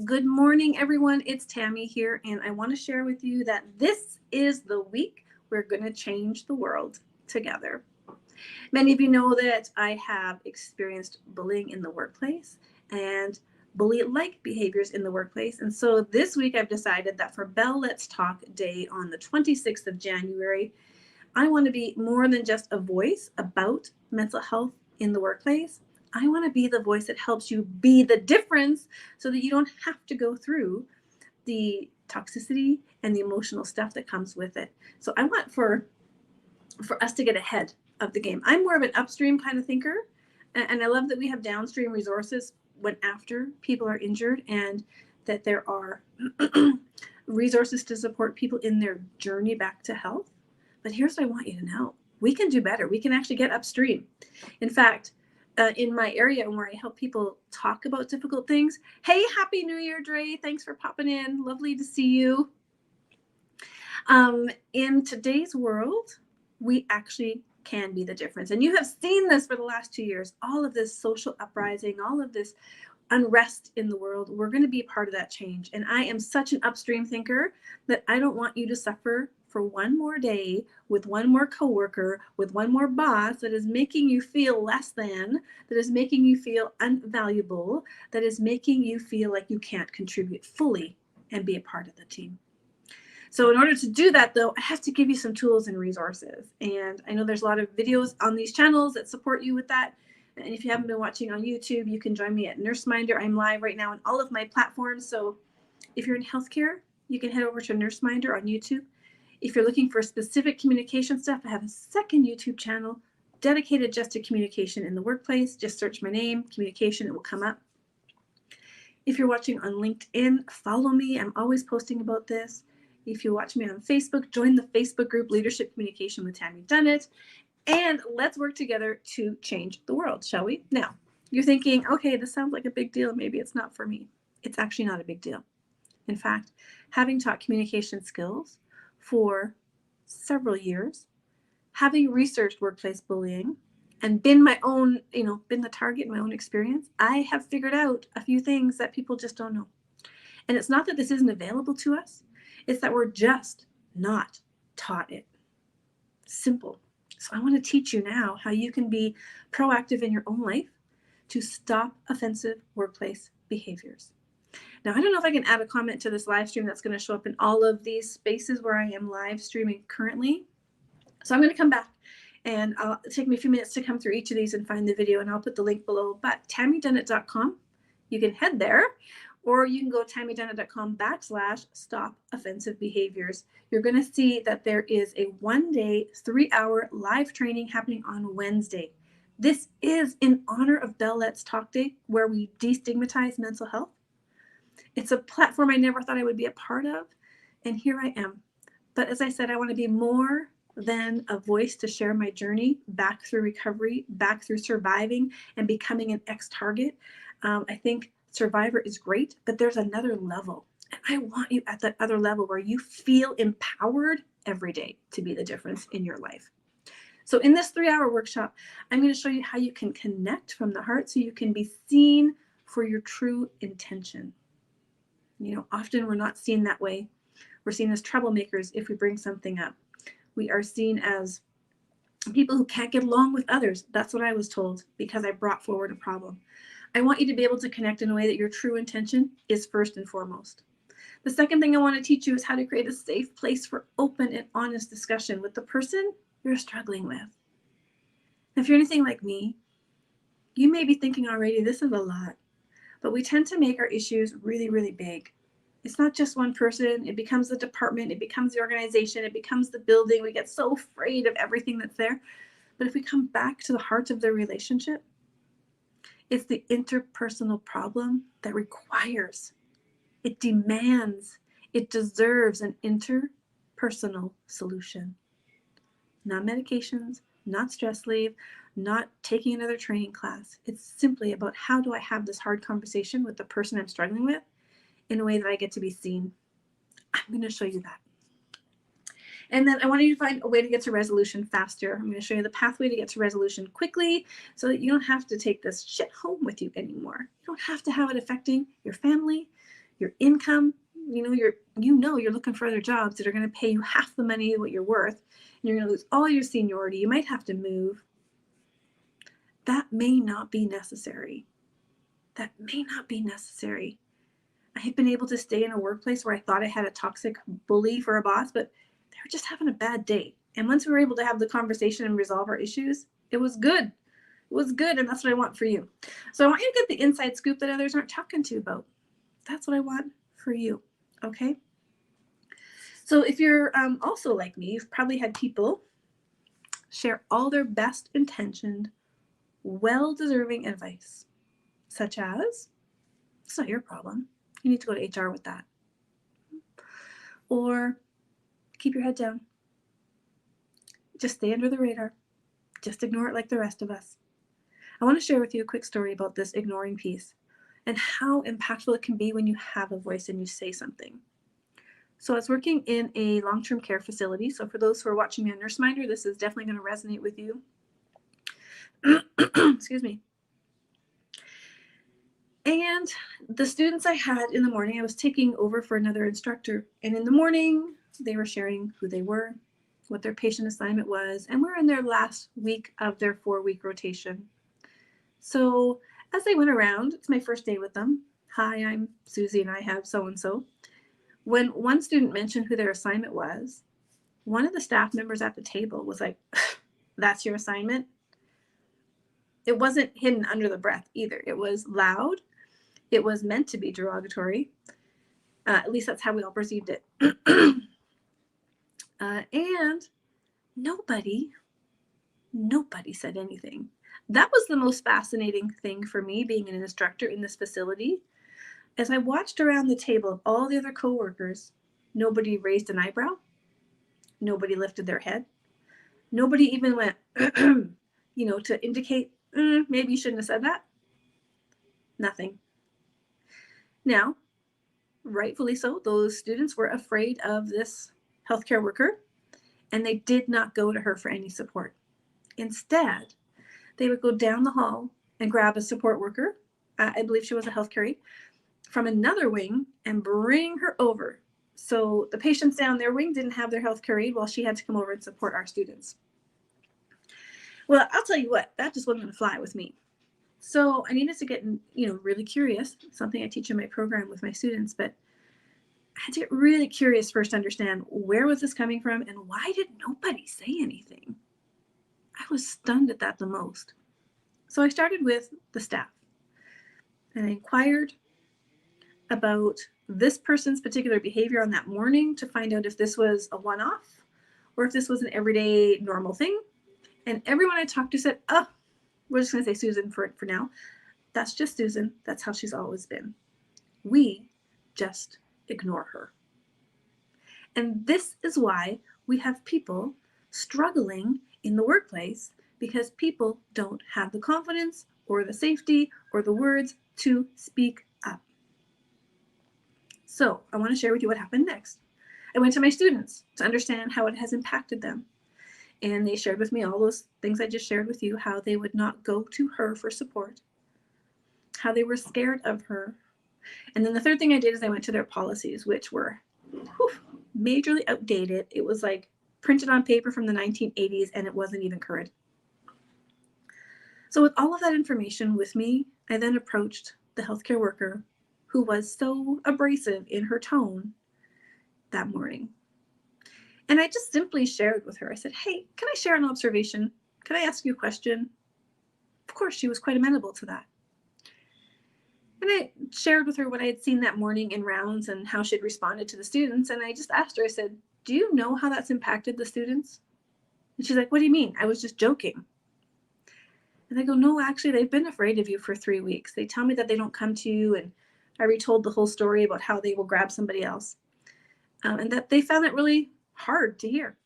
Good morning, everyone. It's Tammy here, and I want to share with you that this is the week we're going to change the world together. Many of you know that I have experienced bullying in the workplace and bully-like behaviors in the workplace. And so this week I've decided that for Bell Let's Talk Day on the 26th of January, I want to be more than just a voice about mental health in the workplace. I want to be the voice that helps you be the difference so that you don't have to go through the toxicity and the emotional stuff that comes with it. So I want for us to get ahead of the game. I'm more of an upstream kind of thinker, and I love that we have downstream resources when after people are injured, and that there are resources to support people in their journey back to health. But here's what I want you to know. We can do better. We can actually get upstream. In fact, in my area where I help people talk about difficult things. Hey, Happy New Year, Dre. Thanks for popping in. Lovely to see you. In today's world, we actually can be the difference. And you have seen this for the last 2 years, all of this social uprising, all of this unrest in the world. We're going to be part of that change. And I am such an upstream thinker that I don't want you to suffer for one more day with one more coworker, with one more boss that is making you feel less than, that is making you feel unvaluable, that is making you feel like you can't contribute fully and be a part of the team. So in order to do that, though, I have to give you some tools and resources. And I know there's a lot of videos on these channels that support you with that. And if you haven't been watching on YouTube, you can join me at NurseMinder. I'm live right now on all of my platforms. So if you're in healthcare, you can head over to NurseMinder on YouTube. If you're looking for specific communication stuff, I have a second YouTube channel dedicated just to communication in the workplace. Just search my name, communication, it will come up. If you're watching on LinkedIn, follow me. I'm always posting about this. If you watch me on Facebook, join the Facebook group Leadership Communication with Tammy Dunnett. And let's work together to change the world, shall we? Now, you're thinking, okay, this sounds like a big deal. Maybe it's not for me. It's actually not a big deal. In fact, having taught communication skills for several years, having researched workplace bullying, and been my own, been the target in my own experience, I have figured out a few things that people just don't know. And it's not that this isn't available to us. It's that we're just not taught it. Simple. So I want to teach you now how you can be proactive in your own life to stop offensive workplace behaviors. Now, I don't know if I can add a comment to this live stream that's going to show up in all of these spaces where I am live streaming currently. So I'm going to come back, and it'll take me a few minutes to come through each of these and find the video, and I'll put the link below. But tammydunnett.com, you can head there. Or you can go tammydunnett.com/stop offensive behaviors. You're going to see that there is a 1-day, 3-hour live training happening on Wednesday. This is in honor of Bell Let's Talk Day, where we destigmatize mental health. It's a platform I never thought I would be a part of, and here I am. But as I said, I want to be more than a voice to share my journey back through recovery, back through surviving and becoming an ex-target. I think Survivor is great, but there's another level. And I want you at that other level where you feel empowered every day to be the difference in your life. So in this 3-hour workshop, I'm going to show you how you can connect from the heart so you can be seen for your true intention. Often we're not seen that way. We're seen as troublemakers if we bring something up. We are seen as people who can't get along with others. That's what I was told because I brought forward a problem. I want you to be able to connect in a way that your true intention is first and foremost. The second thing I want to teach you is how to create a safe place for open and honest discussion with the person you're struggling with. If you're anything like me, you may be thinking already, this is a lot, but we tend to make our issues really, really big. It's not just one person. It becomes the department. It becomes the organization. It becomes the building. We get so afraid of everything that's there. But if we come back to the heart of the relationship, it's the interpersonal problem that requires, it demands, it deserves an interpersonal solution. Not medications, not stress leave, not taking another training class. It's simply about how do I have this hard conversation with the person I'm struggling with in a way that I get to be seen. I'm going to show you that. And then I want you to find a way to get to resolution faster. I'm going to show you the pathway to get to resolution quickly so that you don't have to take this shit home with you anymore. You don't have to have it affecting your family, your income, you're looking for other jobs that are going to pay you half the money what you're worth, and you're going to lose all your seniority. You might have to move. That may not be necessary. That may not be necessary. I have been able to stay in a workplace where I thought I had a toxic bully for a boss, but they were just having a bad day. And once we were able to have the conversation and resolve our issues, it was good. It was good, and that's what I want for you. So I want you to get the inside scoop that others aren't talking to you about. That's what I want for you, okay? So if you're also like me, you've probably had people share all their best intentioned, well-deserving advice, such as, it's not your problem. You need to go to HR with that. Or keep your head down. Just stay under the radar. Just ignore it like the rest of us. I want to share with you a quick story about this ignoring piece and how impactful it can be when you have a voice and you say something. So I was working in a long-term care facility. So for those who are watching me on NurseMinder, this is definitely going to resonate with you. Excuse me. And the students I had in the morning, I was taking over for another instructor. And in the morning, they were sharing who they were, what their patient assignment was, and we're in their last week of their 4-week rotation. So as they went around, it's my first day with them. Hi, I'm Susie and I have so-and-so. When one student mentioned who their assignment was, one of the staff members at the table was like, that's your assignment? It wasn't hidden under the breath either. It was loud. It was meant to be derogatory. At least that's how we all perceived it. And nobody said anything. That was the most fascinating thing for me being an instructor in this facility. As I watched around the table of all the other coworkers, nobody raised an eyebrow. Nobody lifted their head. Nobody even went, to indicate, maybe you shouldn't have said that. Nothing. Now, rightfully so, those students were afraid of this healthcare worker, and they did not go to her for any support. Instead, they would go down the hall and grab a support worker, I believe she was a healthcare aide, from another wing and bring her over. So the patients down their wing didn't have their healthcare aide while she had to come over and support our students. Well, I'll tell you what, that just wasn't going to fly with me. So I needed to get, really curious, something I teach in my program with my students, but I had to get really curious first to understand where was this coming from and why did nobody say anything? I was stunned at that the most. So I started with the staff and I inquired about this person's particular behavior on that morning to find out if this was a one-off or if this was an everyday normal thing. And everyone I talked to said, oh, we're just going to say Susan for now. That's just Susan. That's how she's always been. We just ignore her. And this is why we have people struggling in the workplace, because people don't have the confidence or the safety or the words to speak up. So I want to share with you what happened next. I went to my students to understand how it has impacted them. And they shared with me all those things I just shared with you, how they would not go to her for support, how they were scared of her. And then the third thing I did is I went to their policies, which were majorly outdated. It was like printed on paper from the 1980s, and it wasn't even current. So with all of that information with me, I then approached the healthcare worker who was so abrasive in her tone that morning. And I just simply shared with her. I said, hey, can I share an observation? Can I ask you a question? Of course, she was quite amenable to that. And I shared with her what I had seen that morning in rounds and how she had responded to the students. And I just asked her, I said, do you know how that's impacted the students? And she's like, what do you mean? I was just joking. And I go, no, actually, they've been afraid of you for 3 weeks. They tell me that they don't come to you. And I retold the whole story about how they will grab somebody else. And that they found it really hard to hear.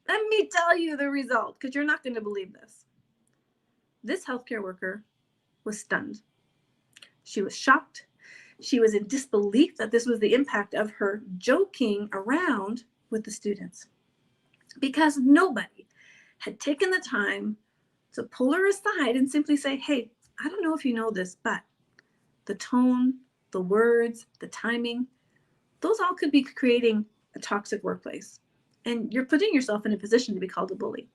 Let me tell you the result, because you're not going to believe this. This healthcare worker was stunned. She was shocked. She was in disbelief that this was the impact of her joking around with the students, because nobody had taken the time to pull her aside and simply say, hey, I don't know if you know this, but the tone, the words, the timing, those all could be creating a toxic workplace. And you're putting yourself in a position to be called a bully.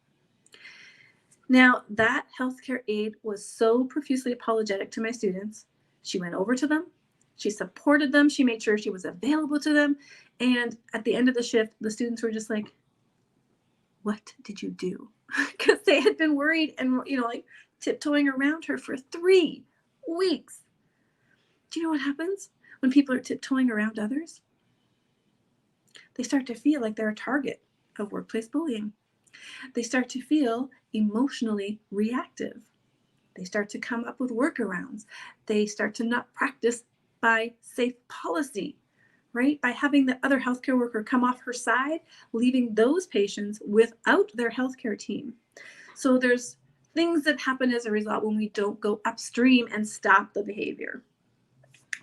Now, that healthcare aide was so profusely apologetic to my students. She went over to them, she supported them, she made sure she was available to them. And at the end of the shift, the students were just like, what did you do? Because they had been worried and, like tiptoeing around her for 3 weeks. Do you know what happens when people are tiptoeing around others? They start to feel like they're a target of workplace bullying. They start to feel emotionally reactive. They start to come up with workarounds. They start to not practice by safe policy, right? By having the other healthcare worker come off her side, leaving those patients without their healthcare team. So there's things that happen as a result when we don't go upstream and stop the behavior.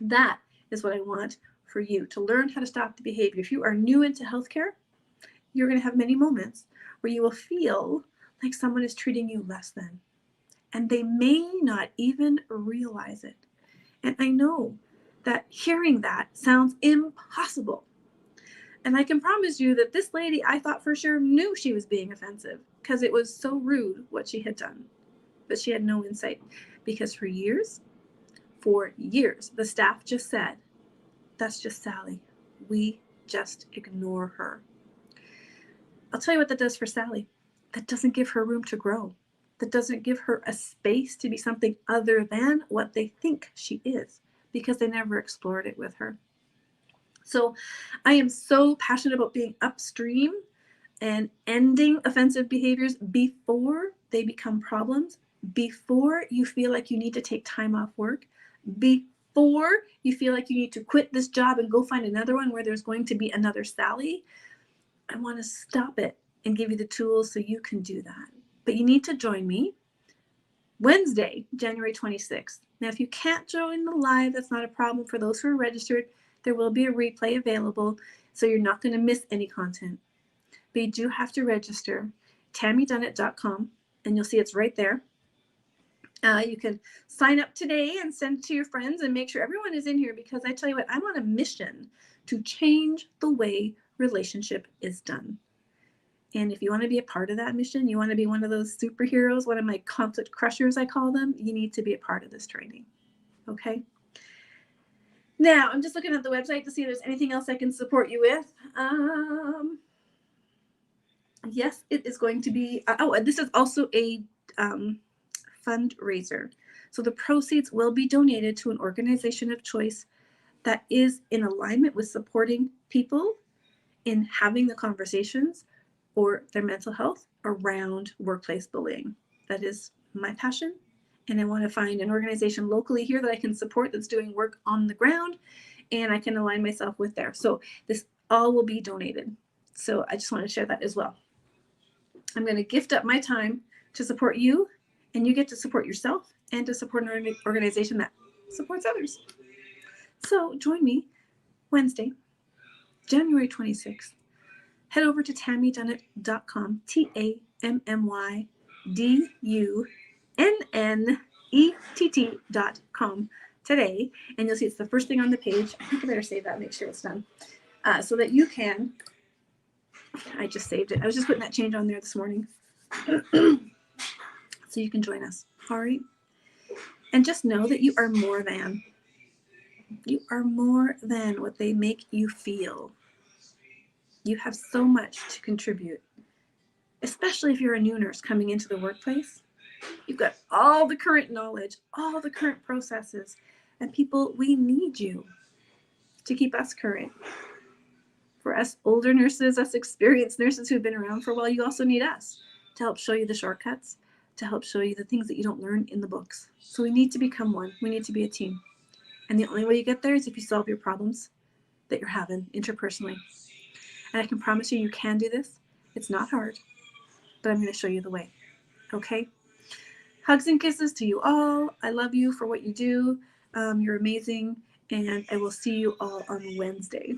That is what I want for you, to learn how to stop the behavior. If you are new into healthcare, you're going to have many moments where you will feel like someone is treating you less than, and they may not even realize it. And I know that hearing that sounds impossible. And I can promise you that this lady, I thought for sure knew she was being offensive because it was so rude what she had done. But she had no insight, because for years, the staff just said, that's just Sally. We just ignore her. I'll tell you what that does for Sally. That doesn't give her room to grow. That doesn't give her a space to be something other than what they think she is, because they never explored it with her. So I am so passionate about being upstream and ending offensive behaviors before they become problems, before you feel like you need to take time off work, before you feel like you need to quit this job and go find another one where there's going to be another Sally. I want to stop it and give you the tools so you can do that. But you need to join me Wednesday, January 26th. Now, if you can't join the live, that's not a problem. For those who are registered, there will be a replay available, so you're not going to miss any content. But you do have to register, tammydunnett.com, and you'll see it's right there. You can sign up today and send it to your friends and make sure everyone is in here, because I tell you what, I'm on a mission to change the way relationship is done. And if you want to be a part of that mission, you want to be one of those superheroes, one of my conflict crushers, I call them, you need to be a part of this training. Okay? Now, I'm just looking at the website to see if there's anything else I can support you with. Yes, it is going to be, this is also a fundraiser. So the proceeds will be donated to an organization of choice that is in alignment with supporting people in having the conversations or their mental health around workplace bullying. That is my passion. And I want to find an organization locally here that I can support that's doing work on the ground, and I can align myself with there. So this all will be donated. So I just want to share that as well. I'm going to gift up my time to support you, and you get to support yourself and to support an organization that supports others. So join me Wednesday, January 26th. Head over to tammydunnett.com, TAMMYDUNNETT.com today, and you'll see it's the first thing on the page. I think I better save that and make sure it's done, so that you can, I just saved it. I was just putting that change on there this morning. So you can join us, all right? And just know that you are more than. You are more than what they make you feel. You have so much to contribute, especially if you're a new nurse coming into the workplace. You've got all the current knowledge, all the current processes, and people, we need you to keep us current. For us older nurses, us experienced nurses who've been around for a while, you also need us to help show you the shortcuts, to help show you the things that you don't learn in the books. So we need to become one. We need to be a team. And the only way you get there is if you solve your problems that you're having interpersonally. And I can promise you, you can do this. It's not hard, but I'm going to show you the way. Okay? Hugs and kisses to you all. I love you for what you do. You're amazing. And I will see you all on Wednesday.